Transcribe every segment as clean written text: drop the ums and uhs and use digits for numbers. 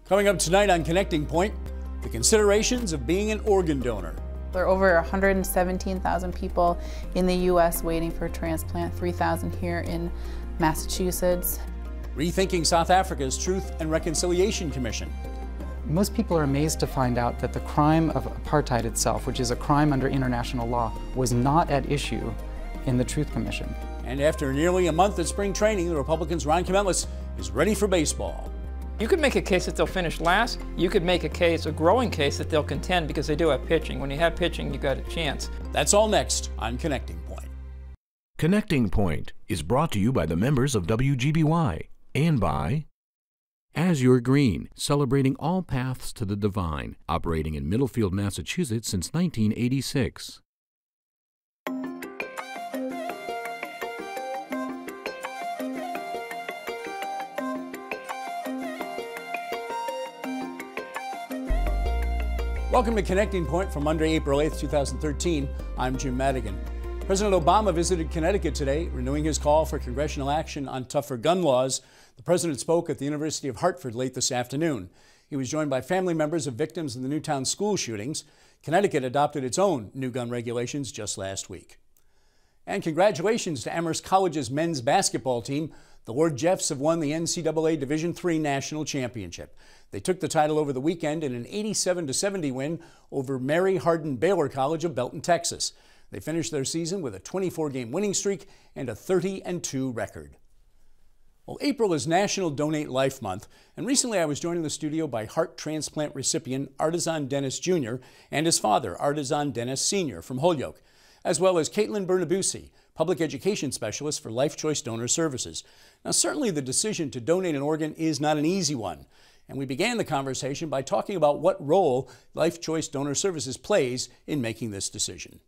Coming up tonight on Connecting Point, the considerations of being an organ donor. There are over 117,000 people in the U.S. waiting for a transplant, 3,000 here in Massachusetts. Rethinking South Africa's Truth and Reconciliation Commission. Most people are amazed to find out that the crime of apartheid itself, which is a crime under international law, was not at issue in the Truth Commission. And after nearly a month of spring training, the Republicans' Ron Campbell is ready for baseball. You could make a case that they'll finish last. You could make a case, a growing case, that they'll contend because they do have pitching. When you have pitching, you got a chance. That's all next on Connecting Point. Connecting Point is brought to you by the members of WGBY and by Azure Green, celebrating all paths to the divine, operating in Middlefield, Massachusetts since 1986. Welcome to Connecting Point for Monday, April 8th, 2013. I'm Jim Madigan. President Obama visited Connecticut today, renewing his call for congressional action on tougher gun laws. The president spoke at the University of Hartford late this afternoon. He was joined by family members of victims in the Newtown school shootings. Connecticut adopted its own new gun regulations just last week. And congratulations to Amherst College's men's basketball team. The Lord Jeffs have won the NCAA Division III National Championship. They took the title over the weekend in an 87-70 win over Mary Hardin Baylor College of Belton, Texas. They finished their season with a 24-game winning streak and a 30-2 record. Well, April is National Donate Life Month, and recently I was joined in the studio by heart transplant recipient Artisan Dennis Jr. and his father, Artisan Dennis Sr. from Holyoke, as well as Caitlin Bernabusi, public education specialist for Life Choice Donor Services. Now, certainly the decision to donate an organ is not an easy one. And we began the conversation by talking about what role Life Choice Donor Services plays in making this decision.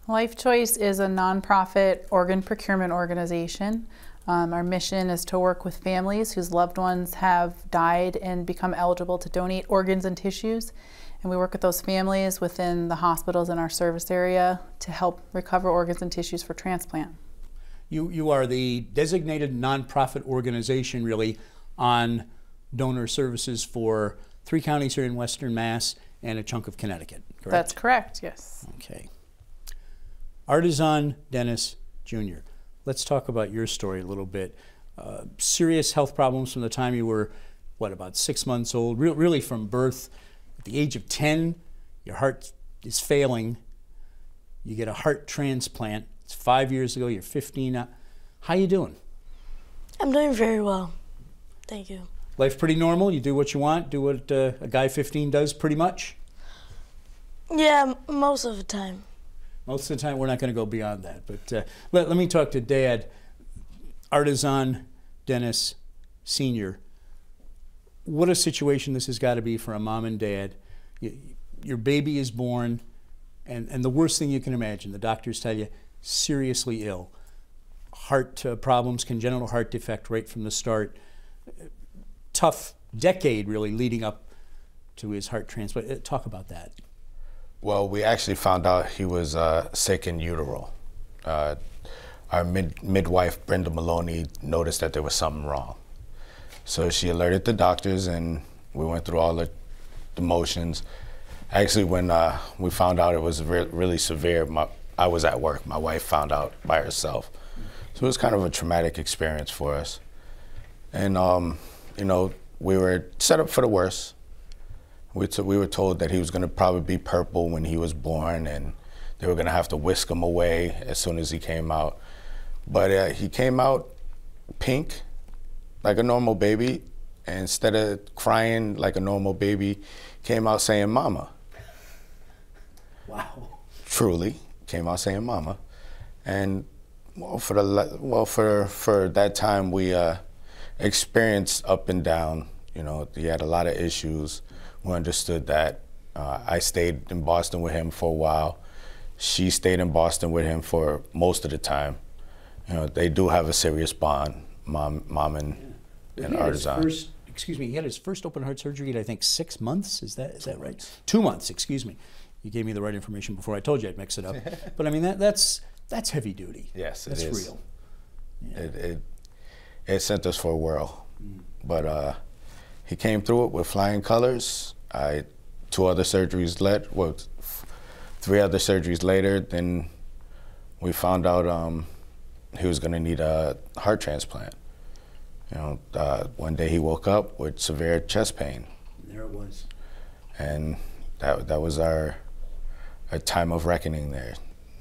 Life Choice is a nonprofit organ procurement organization. Our mission is to work with families whose loved ones have died and become eligible to donate organs and tissues. And we work with those families within the hospitals in our service area to help recover organs and tissues for transplant. You are the designated nonprofit organization really on donor services for 3 counties here in Western Mass and a chunk of Connecticut, correct? That's correct, yes. Okay. Artisan Dennis Jr. Let's talk about your story a little bit. Serious health problems from the time you were, what, about 6 months old, really from birth. At the age of 10, your heart is failing. You get a heart transplant. It's 5 years ago, you're 15 now. How you doing? I'm doing very well. Thank you. Life pretty normal? You do what you want? Do what a guy 15 does pretty much? Yeah, most of the time. Most of the time, we're not going to go beyond that. But let me talk to Dad, Artisan Dennis Sr. What a situation this has got to be for a mom and dad. Your baby is born, and the worst thing you can imagine, the doctors tell you, seriously ill. Heart problems, congenital heart defect right from the start. Tough decade, really, leading up to his heart transplant. Talk about that. Well, we actually found out he was sick in utero. Our midwife, Brenda Bologna, noticed that there was something wrong. So she alerted the doctors, and we went through all the motions. Actually, when we found out it was really severe, I was at work. My wife found out by herself. So it was kind of a traumatic experience for us. And you know, we were set up for the worst. We were told that he was going to probably be purple when he was born, and they were going to have to whisk him away as soon as he came out. But he came out pink, like a normal baby, and instead of crying like a normal baby, came out saying "mama." Wow. Truly, came out saying "mama," and well, for that time we experienced up and down. You know, he had a lot of issues. We understood that. I stayed in Boston with him for a while. She stayed in Boston with him for most of the time. You know, they do have a serious bond, mom and Artisan. He had his first open heart surgery at, I think, 6 months. Is that right? 2 months, excuse me. You gave me the right information before. I told you I'd mix it up. But I mean, that's heavy duty. Yes, that's is. Real. Yeah. It sent us for a whirl. But he came through it with flying colors. 2 other surgeries later, well, 3 other surgeries later, then we found out he was going to need a heart transplant. You know, one day he woke up with severe chest pain. There it was. And that was our time of reckoning there,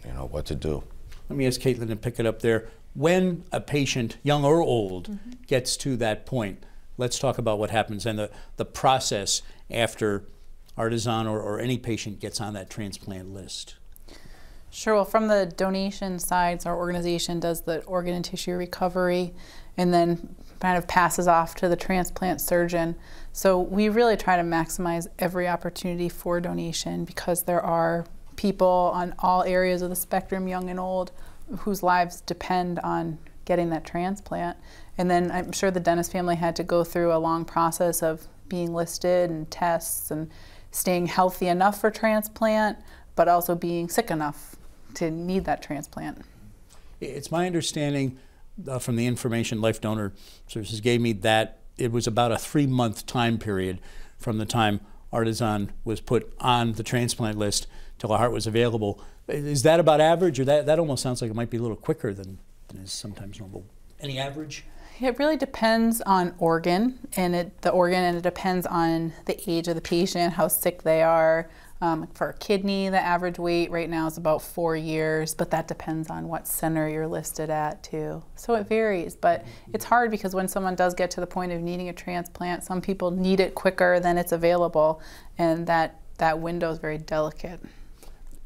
you know, what to do. Let me ask Caitlin to pick it up there. When a patient, young or old, gets to that point, let's talk about what happens and the process after Artisan or any patient gets on that transplant list. Sure. Well, from the donation side, our organization does the organ and tissue recovery and then kind of passes off to the transplant surgeon. So we really try to maximize every opportunity for donation because there are people on all areas of the spectrum, young and old, whose lives depend on getting that transplant. And then I'm sure the Dennis family had to go through a long process of being listed and tests and staying healthy enough for transplant, but also being sick enough to need that transplant. It's my understanding from the information Life Donor Services gave me that it was about a 3-month time period from the time Artisan was put on the transplant list till a heart was available. Is that about average, or that almost sounds like it might be a little quicker than is sometimes normal? Any average? It really depends on organ, and it depends on the age of the patient, how sick they are. For a kidney, the average wait right now is about 4 years, but that depends on what center you're listed at too. So it varies, but it's hard because when someone does get to the point of needing a transplant, some people need it quicker than it's available, and that window is very delicate.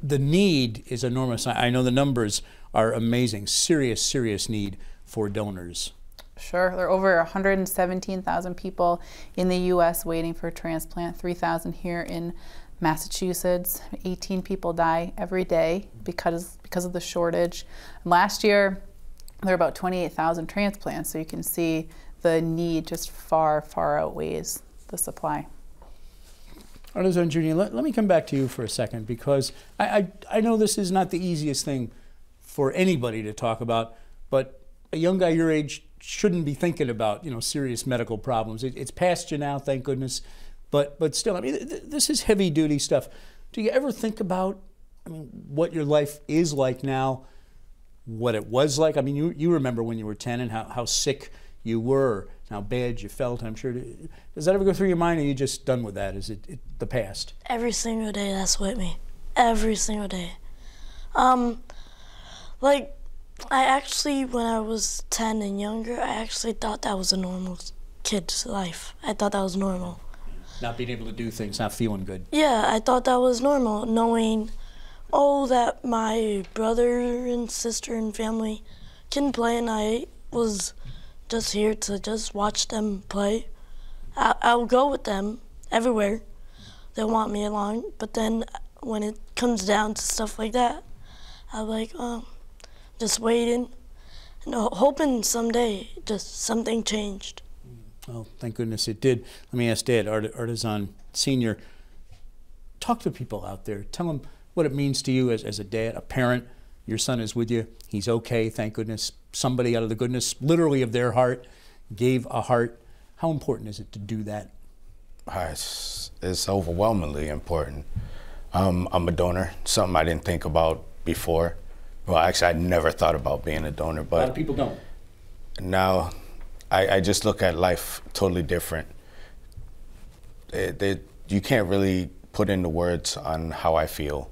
The need is enormous. I know the numbers are amazing. Serious need for donors. Sure. There are over 117,000 people in the U.S. waiting for a transplant, 3,000 here in Massachusetts. 18 people die every day because of the shortage. Last year, there were about 28,000 transplants, so you can see the need just far outweighs the supply. Artisan Jr., let me come back to you for a second, because I know this is not the easiest thing for anybody to talk about, but a young guy your age shouldn't be thinking about, you know, serious medical problems. It's past you now, thank goodness, but still, I mean, this is heavy-duty stuff. Do you ever think about, I mean, what your life is like now, what it was like? I mean, you remember when you were 10 and how sick you were, how bad you felt, I'm sure. Does that ever go through your mind, or are you just done with that? Is it the past? Every single day that's with me. Every single day. Like, I actually, when I was 10 and younger, I actually thought that was a normal kid's life. I thought that was normal. Not being able to do things, not feeling good. Yeah, I thought that was normal, knowing, oh, that my brother and sister and family can play, and I was just here to just watch them play. I'll go with them everywhere. They want me along, but then when it comes down to stuff like that, I'm like, oh, just waiting and hoping someday just something changed. Well, thank goodness it did. Let me ask Dad, Artisan Sr., talk to people out there. Tell them what it means to you as a dad, a parent. Your son is with you. He's okay, thank goodness. Somebody out of the goodness, literally of their heart, gave a heart. How important is it to do that? It's overwhelmingly important. I'm a donor, something I didn't think about before. Well, actually, I never thought about being a donor, but A lot of people don't. Now, I just look at life totally different. You can't really put into words on how I feel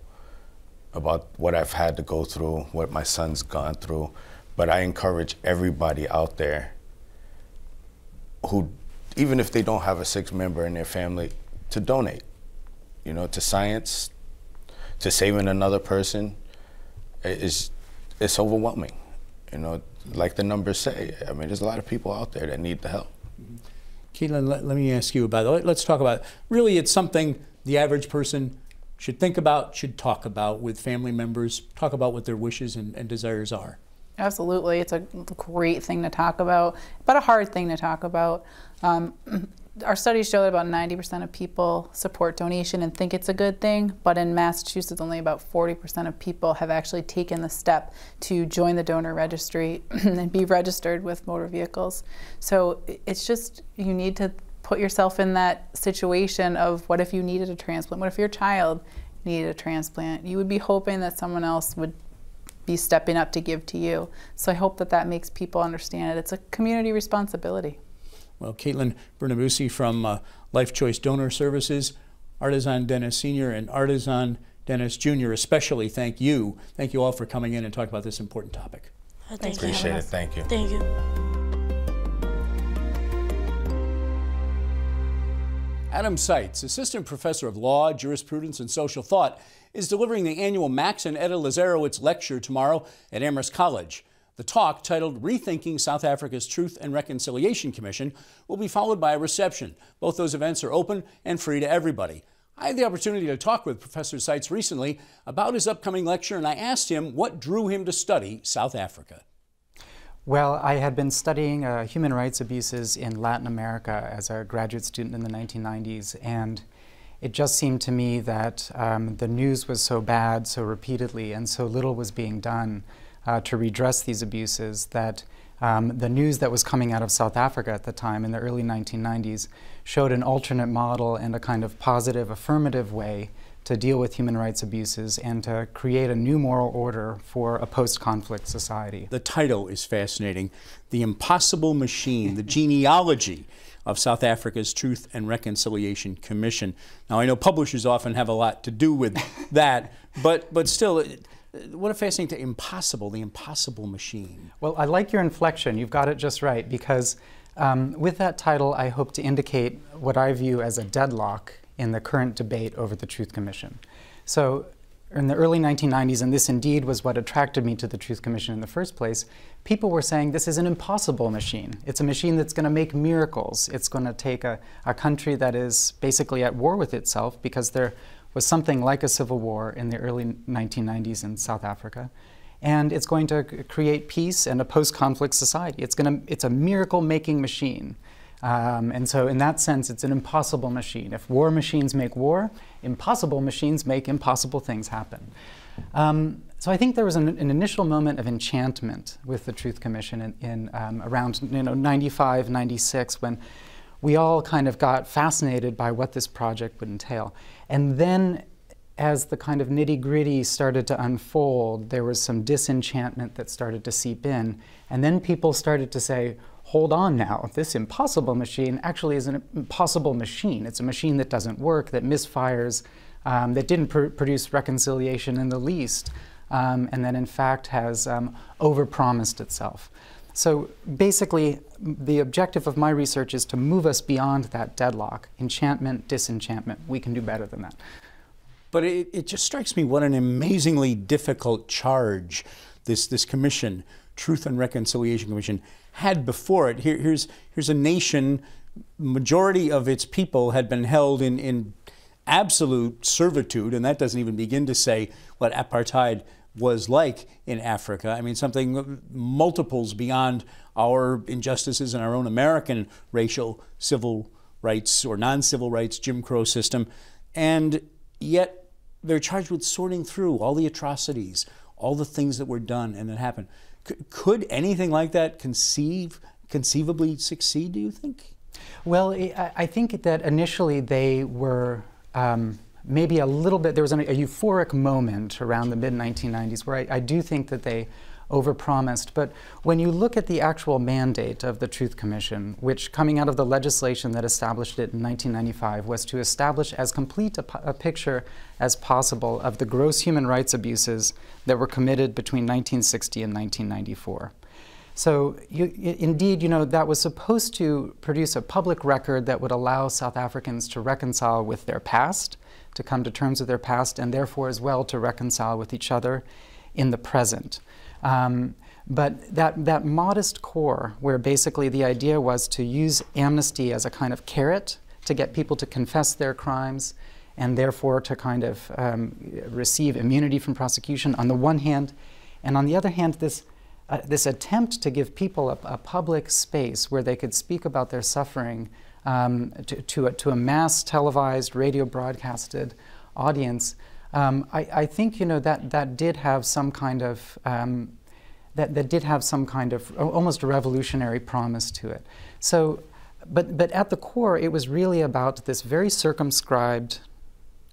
about what I've had to go through, what my son's gone through, but I encourage everybody out there who, even if they don't have a sick member in their family, to donate, you know, to science, to saving another person. It's overwhelming, you know, like the numbers say. I mean, there's a lot of people out there that need the help. Caitlin, let me ask you about it. Let's talk about it. Really, it's something the average person should think about, should talk about with family members, talk about what their wishes and desires are. Absolutely. It's a great thing to talk about, but a hard thing to talk about. Our studies show that about 90% of people support donation and think it's a good thing, but in Massachusetts, only about 40% of people have actually taken the step to join the donor registry and be registered with motor vehicles. So it's just, you need to put yourself in that situation of what if you needed a transplant? What if your child needed a transplant? You would be hoping that someone else would be stepping up to give to you. So I hope that that makes people understand it. It's a community responsibility. Well, Caitlin Bernabusi from Life Choice Donor Services, Artisan Dennis Sr. and Artisan Dennis Jr. especially, thank you. Thank you all for coming in and talking about this important topic. Thank you. Appreciate it. Thank you. Thank you. Adam Sitze, Assistant Professor of Law, Jurisprudence, and Social Thought, is delivering the annual Max and Etta Lazarowitz Lecture tomorrow at Amherst College. The talk, titled Rethinking South Africa's Truth and Reconciliation Commission, will be followed by a reception. Both those events are open and free to everybody. I had the opportunity to talk with Professor Sitze recently about his upcoming lecture, and I asked him what drew him to study South Africa. Well, I had been studying human rights abuses in Latin America as a graduate student in the 1990s, and it just seemed to me that the news was so bad so repeatedly and so little was being done to redress these abuses that the news that was coming out of South Africa at the time in the early 1990s showed an alternate model and a kind of positive, affirmative way to deal with human rights abuses and to create a new moral order for a post-conflict society. The title is fascinating. The Impossible Machine, the genealogy of South Africa's Truth and Reconciliation Commission. Now, I know publishers often have a lot to do with that, but still, what a fascinating impossible, the impossible machine. Well, I like your inflection. You've got it just right, because with that title, I hope to indicate what I view as a deadlock in the current debate over the Truth Commission. So in the early 1990s, and this indeed was what attracted me to the Truth Commission in the first place, people were saying this is an impossible machine. It's a machine that's going to make miracles. It's going to take a country that is basically at war with itself, because there was something like a civil war in the early 1990s in South Africa, and it's going to create peace and a post-conflict society. It's a miracle-making machine. And so in that sense, it's an impossible machine. If war machines make war, impossible machines make impossible things happen. So I think there was an initial moment of enchantment with the Truth Commission in around 95, 96, when we all kind of got fascinated by what this project would entail. And then as the kind of nitty-gritty started to unfold, there was some disenchantment that started to seep in. And then people started to say, hold on now, this impossible machine actually is an impossible machine. It's a machine that doesn't work, that misfires, that didn't produce reconciliation in the least, and that in fact has overpromised itself. So basically, the objective of my research is to move us beyond that deadlock, enchantment, disenchantment. We can do better than that. But it just strikes me what an amazingly difficult charge this commission, Truth and Reconciliation Commission, had before it. Here's a nation, majority of its people had been held in absolute servitude, and that doesn't even begin to say what apartheid was like in Africa. I mean, something multiples beyond our injustices in our own American racial civil rights or non-civil rights Jim Crow system. And yet they're charged with sorting through all the atrocities, all the things that were done and that happened. Could anything like that conceivably succeed, do you think? Well, I think that initially they were maybe a little bit, there was a euphoric moment around the mid-1990s where I do think that they overpromised. But when you look at the actual mandate of the Truth Commission, which coming out of the legislation that established it in 1995 was to establish as complete a picture as possible of the gross human rights abuses that were committed between 1960 and 1994. So indeed, that was supposed to produce a public record that would allow South Africans to reconcile with their past, to come to terms with their past, and therefore as well to reconcile with each other in the present. But that modest core, where basically the idea was to use amnesty as a kind of carrot to get people to confess their crimes and therefore to kind of receive immunity from prosecution on the one hand, and on the other hand, this attempt to give people a public space where they could speak about their suffering to a mass televised, radio broadcasted audience. I think that did have some kind of that did have some kind of almost revolutionary promise to it. So But at the core, it was really about this very circumscribed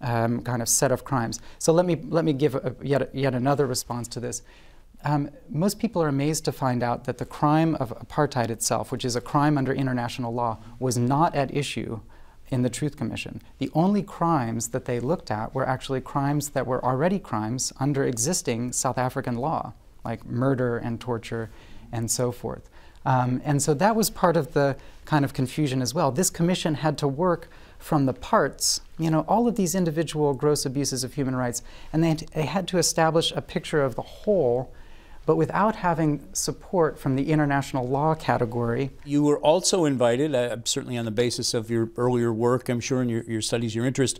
kind of set of crimes. So let me give yet another response to this. Most people are amazed to find out that the crime of apartheid itself, which is a crime under international law, was not at issue in the Truth Commission. The only crimes that they looked at were actually crimes that were already crimes under existing South African law, like murder and torture and so forth. And so that was part of the kind of confusion as well. This commission had to work from the parts, all of these individual gross abuses of human rights, and they had to establish a picture of the whole, but without having support from the international law category. You were also invited, certainly on the basis of your earlier work, I'm sure, and your studies, your interest,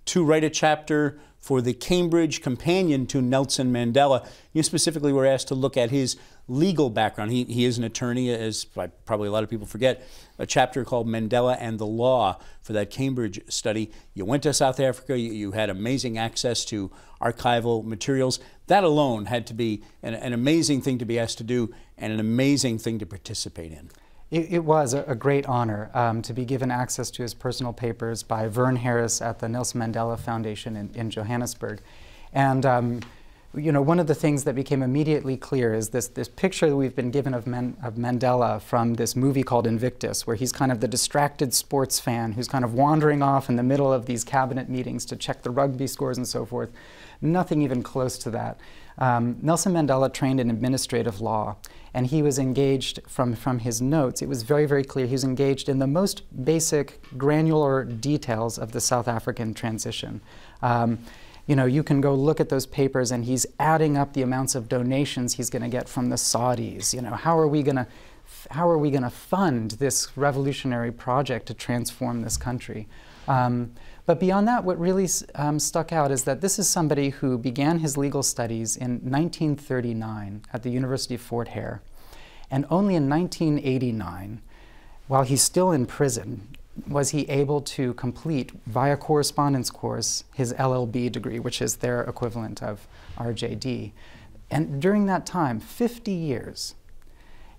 to write a chapter for the Cambridge companion to Nelson Mandela. You specifically were asked to look at his legal background. He is an attorney, as probably a lot of people forget, a chapter called Mandela and the Law for that Cambridge study. You went to South Africa, you had amazing access to archival materials. That alone had to be an amazing thing to be asked to do and an amazing thing to participate in. It was a great honor to be given access to his personal papers by Vern Harris at the Nelson Mandela Foundation in Johannesburg. And one of the things that became immediately clear is this picture that we've been given of Mandela from this movie called Invictus, where he's kind of the distracted sports fan who's kind of wandering off in the middle of these cabinet meetings to check the rugby scores and so forth. Nothing even close to that. Nelson Mandela trained in administrative law, and he was engaged from his notes. It was very, very clear he was engaged in the most basic, granular details of the South African transition. You can go look at those papers, and he's adding up the amounts of donations he's going to get from the Saudis. How are we going to fund this revolutionary project to transform this country? But beyond that, what really stuck out is that this is somebody who began his legal studies in 1939 at the University of Fort Hare. And only in 1989, while he's still in prison, was he able to complete, via correspondence course, his LLB degree, which is their equivalent of RJD. And during that time, 50 years,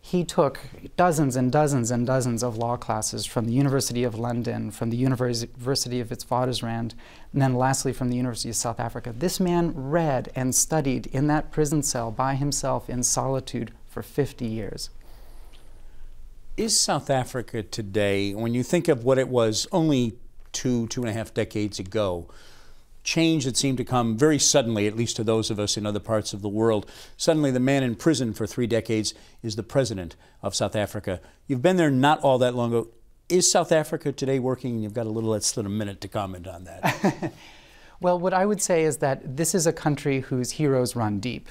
he took dozens and dozens and dozens of law classes from the University of London, from the University of Witwatersrand, and then lastly from the University of South Africa. This man read and studied in that prison cell by himself in solitude for 50 years. Is South Africa today, when you think of what it was only two and a half decades ago, change that seemed to come very suddenly, at least to those of us in other parts of the world. Suddenly the man in prison for 3 decades is the president of South Africa. You've been there not all that long ago. Is South Africa today working? You've got less than a minute to comment on that. Well, what I would say is that this is a country whose heroes run deep.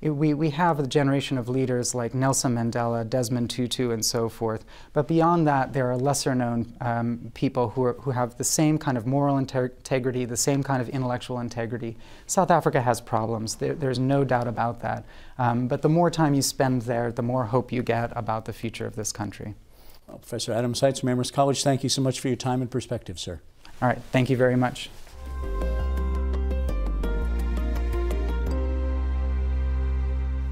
We have a generation of leaders like Nelson Mandela, Desmond Tutu, and so forth. But beyond that, there are lesser-known people who have the same kind of moral integrity, the same kind of intellectual integrity. South Africa has problems. There's no doubt about that. But the more time you spend there, the more hope you get about the future of this country. Well, Professor Adam Seitz from Amherst College, thank you so much for your time and perspective, sir. All right, thank you very much.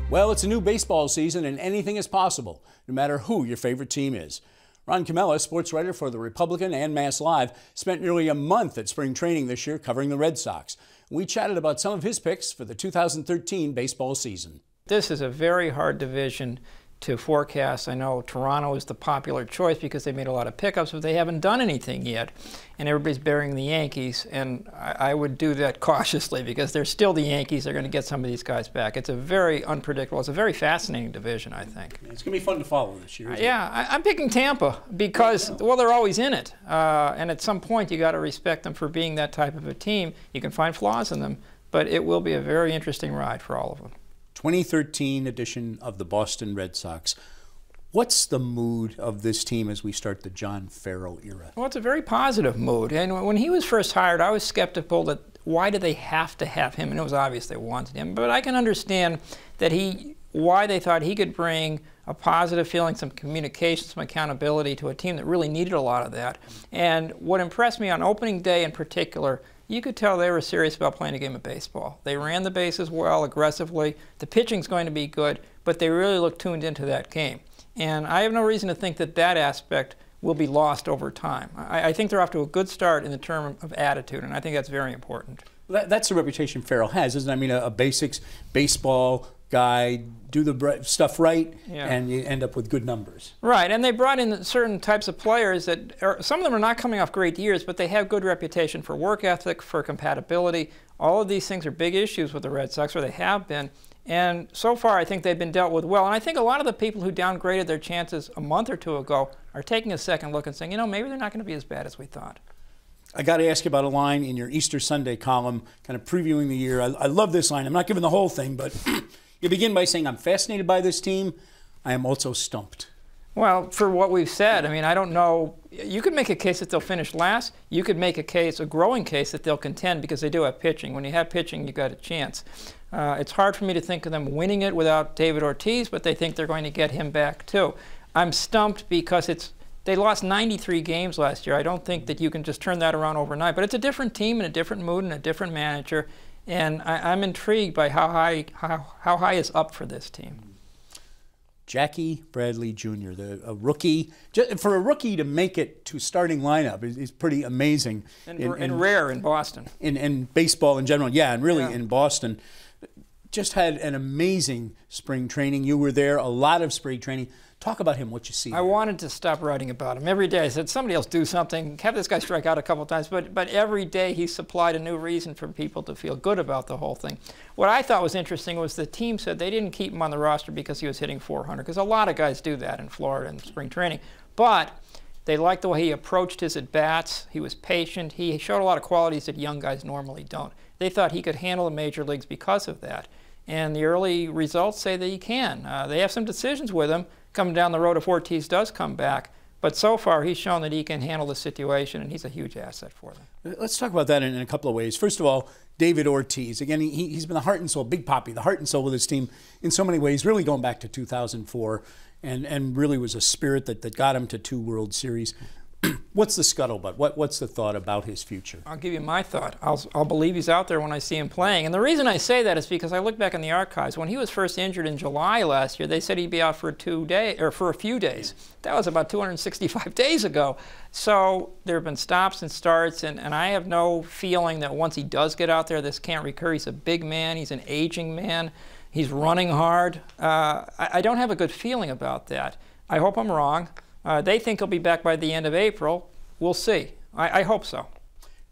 Well, it's a new baseball season and anything is possible, no matter who your favorite team is. Ron Camella, sports writer for The Republican and Mass Live, spent nearly a month at spring training this year covering the Red Sox. We chatted about some of his picks for the 2013 baseball season. This is a very hard division to forecast. I know Toronto is the popular choice because they made a lot of pickups, but they haven't done anything yet. And everybody's burying the Yankees, and I would do that cautiously because they're still the Yankees. They're going to get some of these guys back. It's a very unpredictable, it's a very fascinating division, I think. It's going to be fun to follow this year. Yeah, I'm picking Tampa because, well, they're always in it. And at some point, you got to respect them for being that type of a team. You can find flaws in them, but it will be a very interesting ride for all of them. 2013 edition of the Boston Red Sox. What's the mood of this team as we start the John Farrell era? Well, it's a very positive mood. And when he was first hired, I was skeptical that why do they have to have him? And it was obvious they wanted him. But I can understand that why they thought he could bring a positive feeling, some communication, some accountability to a team that really needed a lot of that. And what impressed me on opening day in particular, you could tell they were serious about playing a game of baseball. They ran the bases well, aggressively. The pitching's going to be good, but they really looked tuned into that game. And I have no reason to think that that aspect will be lost over time. I think they're off to a good start in the term of attitude, and I think that's very important. That's the reputation Farrell has, isn't it? I mean, a basics baseball guy, do the stuff right, and you end up with good numbers. Right, and they brought in certain types of players that some of them are not coming off great years, but they have good reputation for work ethic, for compatibility. All of these things are big issues with the Red Sox, or they have been. And so far, I think they've been dealt with well. And I think a lot of the people who downgraded their chances a month or two ago are taking a second look and saying, you know, maybe they're not going to be as bad as we thought. I got to ask you about a line in your Easter Sunday column, kind of previewing the year. I love this line. I'm not giving the whole thing, but you begin by saying, I'm fascinated by this team. I am also stumped. Well, for what we've said, I mean, I don't know. You could make a case that they'll finish last. You could make a case, a growing case, that they'll contend because they do have pitching. When you have pitching, you've got a chance. It's hard for me to think of them winning it without David Ortiz, but they think they're going to get him back too. I'm stumped because they lost 93 games last year. I don't think that you can just turn that around overnight. But it's a different team and a different mood and a different manager. And I'm intrigued by how high is up for this team. Jackie Bradley Jr., a rookie. For a rookie to make it to starting lineup is pretty amazing. And rare in Boston. In baseball in general, yeah, and really in Boston. Just had an amazing spring training. You were there, a lot of spring training. Talk about him, what you see. I wanted to stop writing about him. Every day I said, somebody else do something. Have this guy strike out a couple times. But every day he supplied a new reason for people to feel good about the whole thing. What I thought was interesting was the team said they didn't keep him on the roster because he was hitting 400, because a lot of guys do that in Florida in spring training. But they liked the way he approached his at-bats. He was patient. He showed a lot of qualities that young guys normally don't. They thought he could handle the major leagues because of that. And the early results say that he can. They have some decisions with him coming down the road if Ortiz does come back. But so far, he's shown that he can handle the situation, and he's a huge asset for them. Let's talk about that in a couple of ways. First of all, David Ortiz. Again, he's been the heart and soul, Big Papi, the heart and soul of this team in so many ways, really going back to 2004, and really was a spirit that got him to 2 World Series. What's the scuttlebutt? What's the thought about his future? I'll give you my thought. I'll believe he's out there when I see him playing. And the reason I say that is because I look back in the archives. When he was first injured in July last year, they said he'd be out for a few days. That was about 265 days ago. So there have been stops and starts, and I have no feeling that once he does get out there, this can't recur. He's a big man. He's an aging man. He's running hard. I don't have a good feeling about that. I hope I'm wrong. They think he'll be back by the end of April. We'll see. I hope so.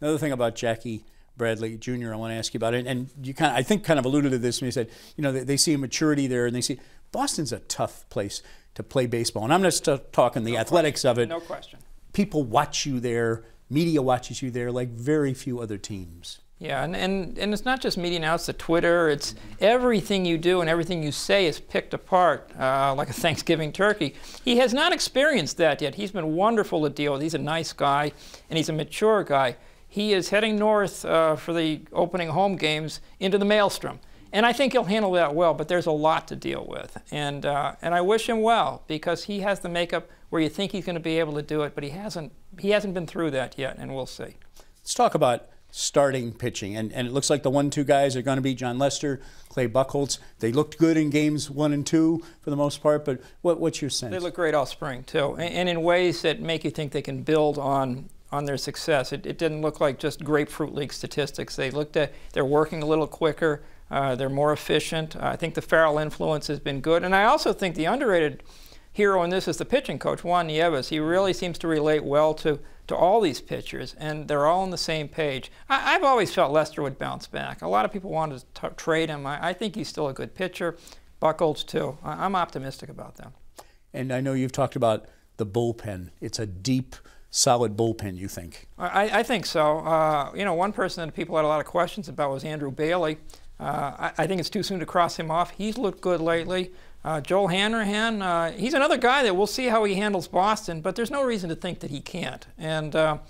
Another thing about Jackie Bradley Jr. I want to ask you about it, and you I think kind of alluded to this when you said, you know, they see a maturity there, and they see Boston's a tough place to play baseball. And I'm just talking the athletics of it. No question. People watch you there, media watches you there like very few other teams. Yeah, and it's not just media now, it's the Twitter. It's everything you do and everything you say is picked apart like a Thanksgiving turkey. He has not experienced that yet. He's been wonderful to deal with. He's a nice guy, and he's a mature guy. He is heading north for the opening home games into the maelstrom. And I think he'll handle that well, but there's a lot to deal with. And I wish him well, because he has the makeup where you think he's going to be able to do it, but he hasn't been through that yet, and we'll see. Let's talk about starting pitching, and it looks like the 1-2 guys are going to be John Lester, Clay Buchholz. They looked good in games 1 and 2 for the most part, but what's your sense? They look great all spring too, and in ways that make you think they can build on their success. It didn't look like just Grapefruit League statistics. They're working a little quicker, they're more efficient. I think the Farrell influence has been good, and I also think the underrated hero in this is the pitching coach, Juan Nieves. He really seems to relate well to all these pitchers, and they're all on the same page. I've always felt Lester would bounce back. A lot of people wanted to trade him. I think he's still a good pitcher. Buchholz too. I'm optimistic about them. And I know you've talked about the bullpen. It's a deep, solid bullpen, you think? I think so. You know, one person that people had a lot of questions about was Andrew Bailey. I think it's too soon to cross him off. He's looked good lately. Joel Hanrahan, he's another guy that we'll see how he handles Boston, but there's no reason to think that he can't. And Koji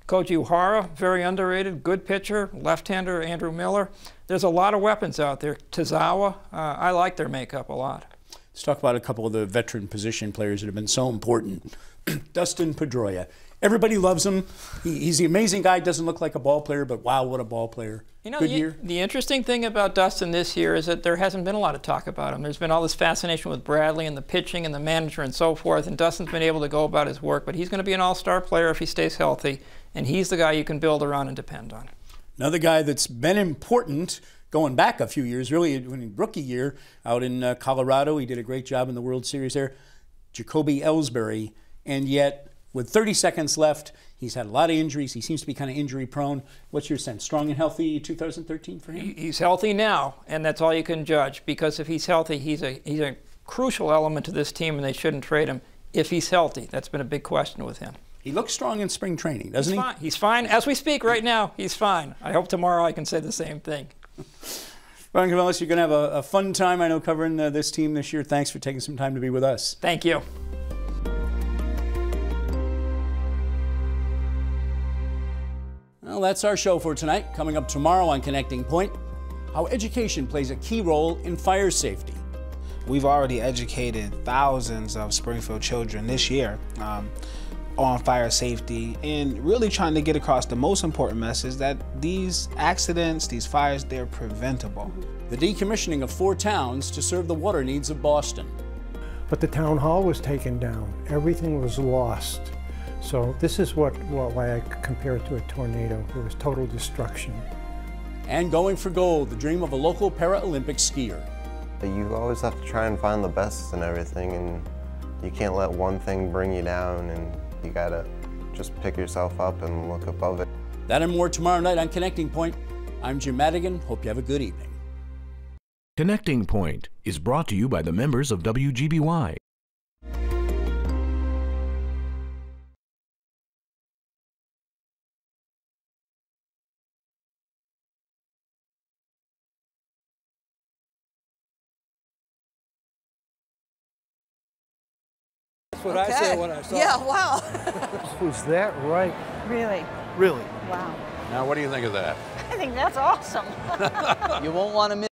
Uhara, very underrated, good pitcher, left-hander Andrew Miller. There's a lot of weapons out there. Tozawa, I like their makeup a lot. Let's talk about a couple of the veteran position players that have been so important. Dustin Pedroia. Everybody loves him. He's the amazing guy. Doesn't look like a ball player, but wow, what a ball player. You know, Good year. The interesting thing about Dustin this year is that there hasn't been a lot of talk about him. There's been all this fascination with Bradley and the pitching and the manager and so forth, and Dustin's been able to go about his work, but he's going to be an all-star player if he stays healthy, and he's the guy you can build around and depend on. Another guy that's been important going back a few years, really, in rookie year out in Colorado. He did a great job in the World Series there. Jacoby Ellsbury, and yet with 30 seconds left, he's had a lot of injuries. He seems to be kind of injury prone. What's your sense? Strong and healthy 2013 for him? He's healthy now, and that's all you can judge, because if he's healthy, he's a crucial element to this team, and they shouldn't trade him if he's healthy. That's been a big question with him. He looks strong in spring training, doesn't he? Fine. He's fine. As we speak right now, he's fine. I hope tomorrow I can say the same thing. Brian Campbell, you're going to have a fun time, I know, covering this team this year. Thanks for taking some time to be with us. Thank you. Well, that's our show for tonight. Coming up tomorrow on Connecting Point, how education plays a key role in fire safety. We've already educated thousands of Springfield children this year on fire safety, and really trying to get across the most important message that these accidents, these fires, they're preventable. The decommissioning of 4 towns to serve the water needs of Boston. But the town hall was taken down. Everything was lost. So this is why I compare it to a tornado. There was total destruction. And going for gold, the dream of a local Paralympic skier. You always have to try and find the best in everything, and you can't let one thing bring you down, and you gotta just pick yourself up and look above it. That and more tomorrow night on Connecting Point. I'm Jim Madigan. Hope you have a good evening. Connecting Point is brought to you by the members of WGBY. That's what I said when I saw it. Yeah, wow. Was that right? Really? Really? Wow. Now, what do you think of that? I think that's awesome. You won't want to miss